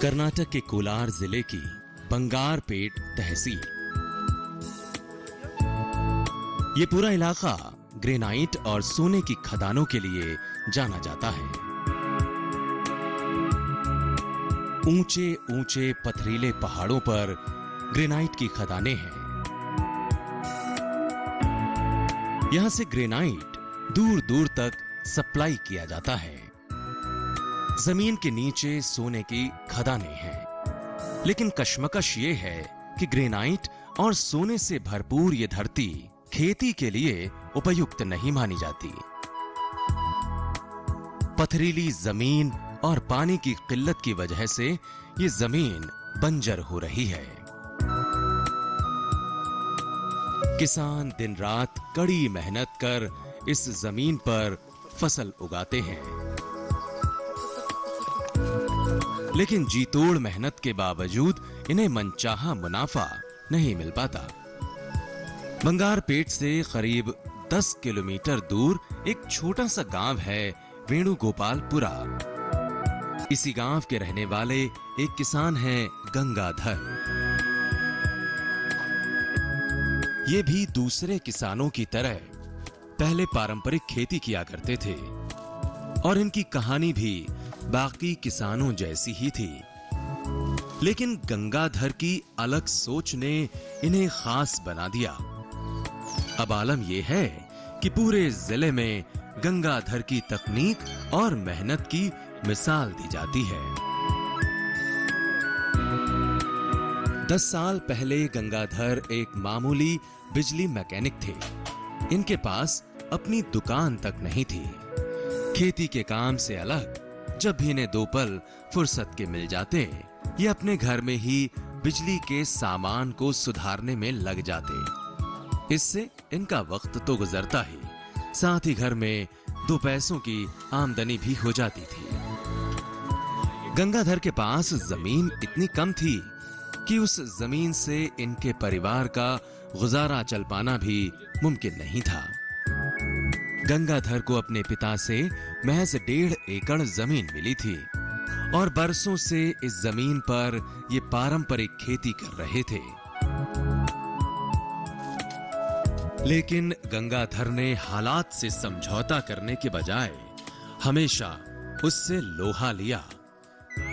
कर्नाटक के कोलार जिले की बंगारपेट तहसील। ये पूरा इलाका ग्रेनाइट और सोने की खदानों के लिए जाना जाता है। ऊंचे ऊंचे पथरीले पहाड़ों पर ग्रेनाइट की खदानें हैं। यहां से ग्रेनाइट दूर दूर तक सप्लाई किया जाता है। जमीन के नीचे सोने की खदानें हैं, लेकिन कश्मकश ये है कि ग्रेनाइट और सोने से भरपूर ये धरती खेती के लिए उपयुक्त नहीं मानी जाती। पथरीली जमीन और पानी की किल्लत की वजह से ये जमीन बंजर हो रही है। किसान दिन रात कड़ी मेहनत कर इस जमीन पर फसल उगाते हैं, लेकिन जीतोड़ मेहनत के बावजूद इन्हें मनचाहा मुनाफा नहीं मिल पाता। बंगारपेट से करीब 10 किलोमीटर दूर एक छोटा सा गांव है वेणुगोपालपुरा। इसी गांव के रहने वाले एक किसान हैं गंगाधर। ये भी दूसरे किसानों की तरह पहले पारंपरिक खेती किया करते थे और इनकी कहानी भी बाकी किसानों जैसी ही थी। लेकिन गंगाधर की अलग सोच ने इन्हें खास बना दिया। अब आलम यह है कि पूरे जिले में गंगाधर की तकनीक और मेहनत की मिसाल दी जाती है। 10 साल पहले गंगाधर एक मामूली बिजली मैकेनिक थे। इनके पास अपनी दुकान तक नहीं थी। खेती के काम से अलग जब भी इन्हें 2 पल फुर्सत के मिल जाते, ये अपने घर में ही बिजली के सामान को सुधारने में लग जाते। इससे इनका वक्त तो गुजरता ही, साथ ही घर में 2 पैसों की आमदनी भी हो जाती थी। गंगाधर के पास जमीन इतनी कम थी कि उस जमीन से इनके परिवार का गुजारा चल पाना भी मुमकिन नहीं था। गंगाधर को अपने पिता से महज 1.5 एकड़ जमीन मिली थी और बरसों से इस जमीन पर ये पारंपरिक खेती कर रहे थे। लेकिन गंगाधर ने हालात से समझौता करने के बजाय हमेशा उससे लोहा लिया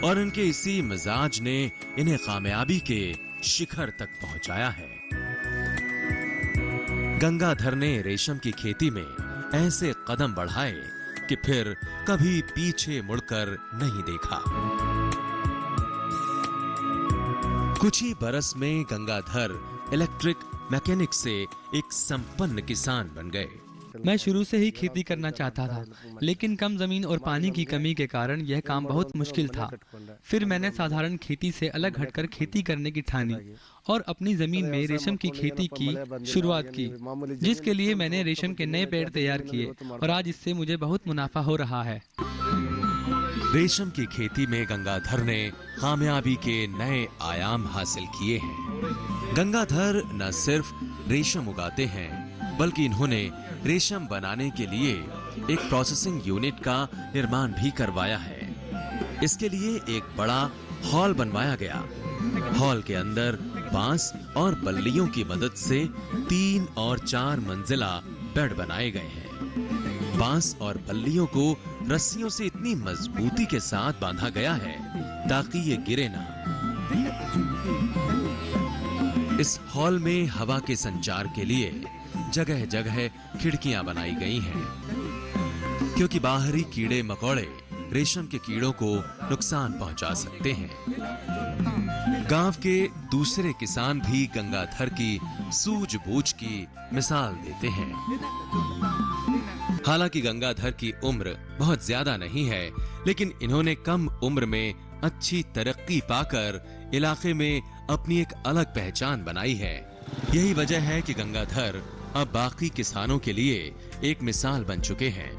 और इनके इसी मिजाज ने इन्हें कामयाबी के शिखर तक पहुंचाया है। गंगाधर ने रेशम की खेती में ऐसे कदम बढ़ाए कि फिर कभी पीछे मुड़कर नहीं देखा। कुछ ही बरस में गंगाधर इलेक्ट्रिक मैकेनिक से एक संपन्न किसान बन गए। मैं शुरू से ही खेती करना चाहता था, लेकिन कम जमीन और पानी की कमी के कारण यह काम बहुत मुश्किल था। फिर मैंने साधारण खेती से अलग हटकर खेती करने की ठानी और अपनी जमीन में रेशम की खेती की शुरुआत की, जिसके लिए मैंने रेशम के नए पेड़ तैयार किए और आज इससे मुझे बहुत मुनाफा हो रहा है। रेशम की खेती में गंगाधर ने कामयाबी के नए आयाम हासिल किए हैं। गंगाधर न सिर्फ रेशम उगाते हैं, बल्कि इन्होंने रेशम बनाने के लिए एक प्रोसेसिंग यूनिट का निर्माण भी करवाया है। इसके लिए एक बड़ा हॉल बनवाया गया। हॉल के अंदर बांस और बल्लियों की मदद से 3 और 4 मंजिला बेड बनाए गए हैं। बांस और बल्लियों को रस्सियों से इतनी मजबूती के साथ बांधा गया है ताकि ये गिरे ना। इस हॉल में हवा के संचार के लिए जगह जगह खिड़कियां बनाई गई हैं, क्योंकि बाहरी कीड़े मकोड़े रेशम के कीड़ों को नुकसान पहुंचा सकते हैं। गांव के दूसरे किसान भी गंगाधर की सूझबूझ की मिसाल देते हैं। हालांकि गंगाधर की उम्र बहुत ज्यादा नहीं है, लेकिन इन्होंने कम उम्र में अच्छी तरक्की पाकर इलाके में अपनी एक अलग पहचान बनाई है। यही वजह है कि गंगाधर अब बाकी किसानों के लिए एक मिसाल बन चुके हैं।